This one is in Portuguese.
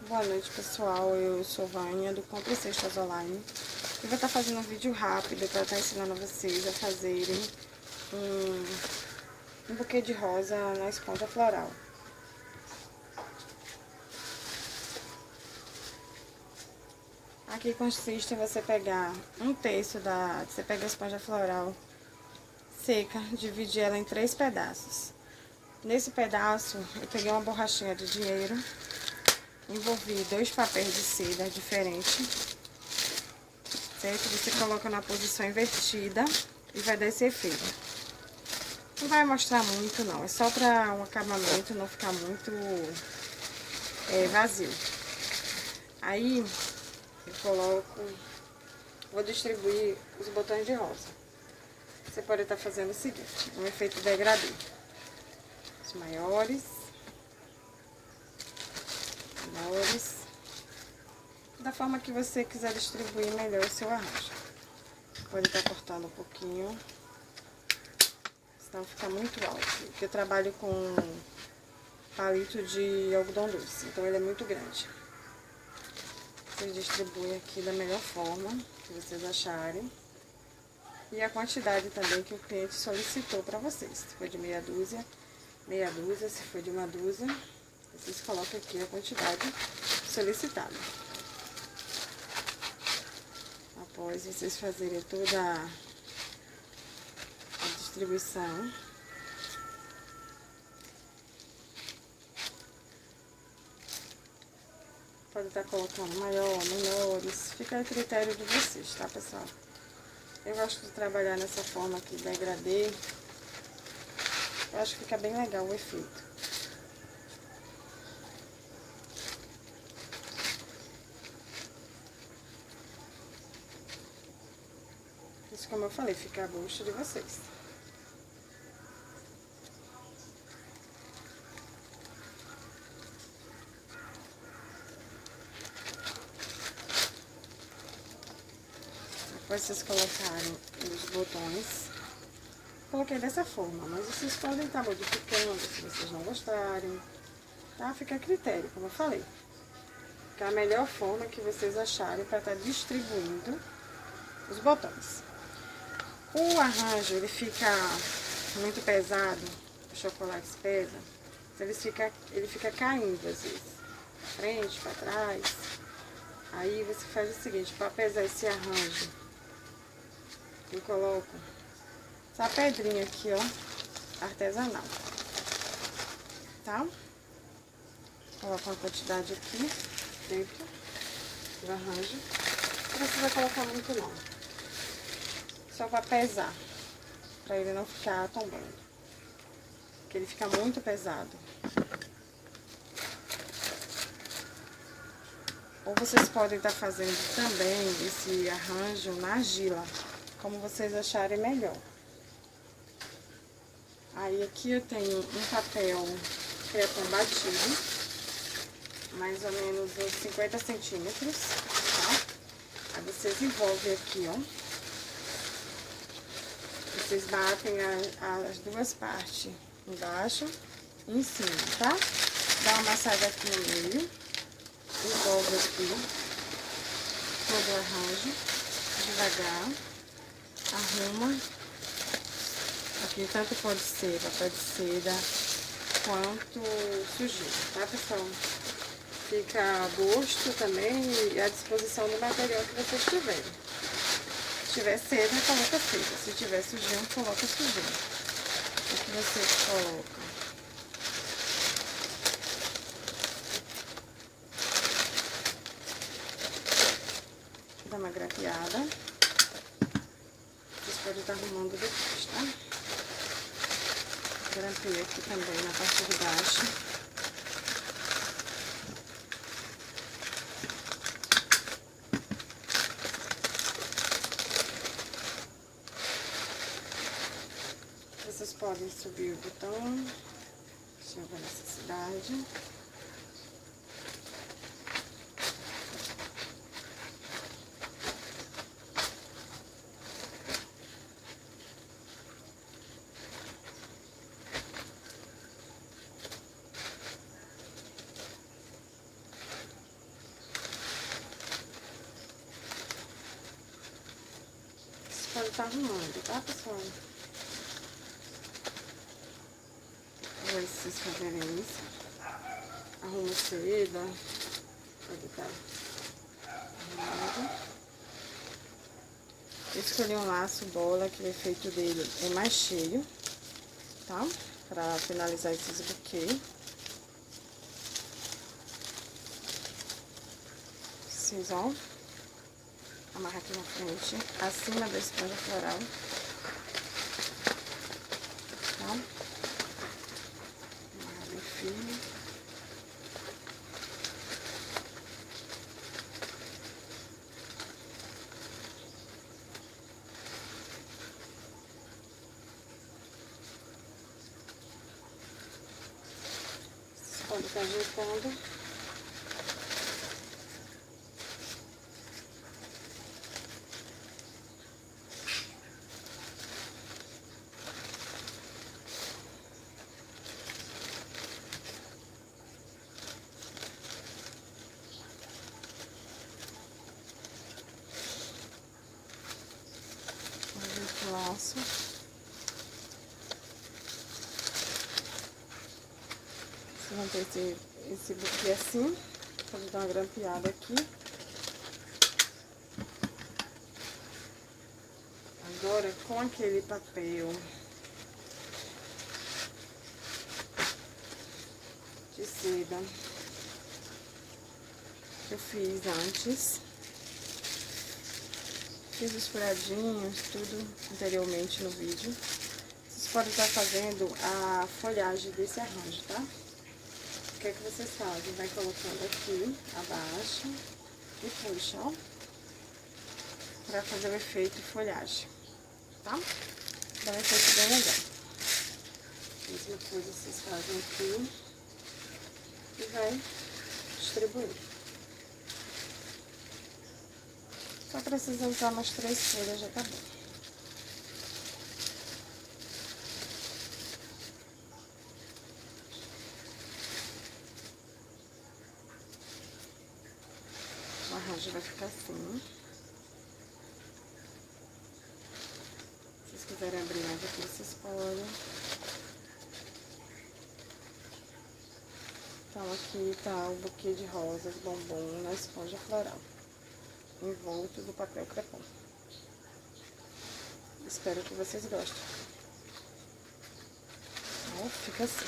Boa noite, pessoal. Eu sou Vânia do Compre Cestas Online. Eu vou estar fazendo um vídeo rápido para estar ensinando a vocês a fazerem um buquê de rosa na esponja floral. Aqui consiste em você pegar você pega a esponja floral seca, dividir ela em 3 pedaços. Nesse pedaço, eu peguei uma borrachinha de dinheiro, envolvi 2 papéis de seda diferentes, certo? Você coloca na posição invertida e vai dar esse efeito. Não vai mostrar muito não, é só para um acabamento não ficar muito vazio. Aí, vou distribuir os botões de rosa. Você pode estar fazendo o seguinte, um efeito degradê. Os maiores, da forma que você quiser distribuir melhor o seu arranjo. Pode estar cortando um pouquinho, senão fica muito alto. Porque eu trabalho com palito de algodão doce, então ele é muito grande. Vocês distribuem aqui da melhor forma que vocês acharem. E a quantidade também que o cliente solicitou para vocês. Se for de meia dúzia, se for de uma dúzia, vocês colocam aqui a quantidade solicitada. Após vocês fazerem toda a distribuição, pode estar colocando maior, menores, fica a critério de vocês, tá, pessoal? Eu gosto de trabalhar nessa forma aqui, degradê. Eu acho que fica bem legal o efeito. Isso, como eu falei, fica a gosto de vocês. Depois vocês colocarem os botões, coloquei dessa forma, mas vocês podem estar modificando se vocês não gostarem, tá? Fica a critério, como eu falei. Fica a melhor forma que vocês acharem para estar distribuindo os botões. O arranjo, ele fica muito pesado, o chocolate pesa, ele fica caindo às vezes, pra frente, para trás. Aí você faz o seguinte, para pesar esse arranjo, eu coloco essa pedrinha aqui, ó, artesanal, tá? Coloco uma quantidade aqui dentro do arranjo. Não precisa colocar muito não, só para pesar, para ele não ficar tombando, porque ele fica muito pesado. Ou vocês podem estar fazendo também esse arranjo na argila, como vocês acharem melhor. Aí aqui eu tenho um papel crepom batido, mais ou menos uns 50 centímetros, tá? Aí vocês envolvem aqui, ó. Vocês batem as duas partes, embaixo e em cima, tá? Dá uma amassada aqui no meio, envolve aqui todo o arranjo, devagar, arruma. Aqui tanto pode ser papel de seda quanto sujeira, tá, pessoal? Fica a gosto também e à disposição do material que vocês tiverem. Se tiver seda, coloca seda. Se tiver sujeira, coloca sujeira. Aqui vocês colocam dá uma grapeada. Vocês podem estar arrumando depois, tá? Grampei aqui também na parte de baixo. Vocês podem subir o botão, se houver necessidade. tá arrumando, tá, pessoal? Vou ver se vocês fazerem isso. Arruma seda. Pode estar arrumado. Eu escolhi um laço bola, que o efeito dele é mais cheio, tá? Pra finalizar esses buquês. Vocês vão amarrar aqui na frente, acima da esponja floral, tá? Amarrar bem firme. Vocês podem estar ajeitando. Laço. Vocês vão ter esse buquê assim. Vou dar uma grampeada aqui. Agora, com aquele papel de seda que eu fiz antes, fiz os furadinhos, tudo anteriormente no vídeo. Vocês podem estar fazendo a folhagem desse arranjo, tá? O que é que vocês fazem? Vai colocando aqui, abaixo e puxa, ó, pra fazer o efeito folhagem, tá? Dá um efeito bem legal. Mesma coisa vocês fazem aqui e vai distribuir. Só precisa usar umas 3 folhas, já tá bom. O arranjo vai ficar assim. Se vocês quiserem abrir mais aqui, vocês podem. Então, aqui tá o buquê de rosas, bombom na esponja floral, envolto do papel crepom. Espero que vocês gostem. Ó, fica assim.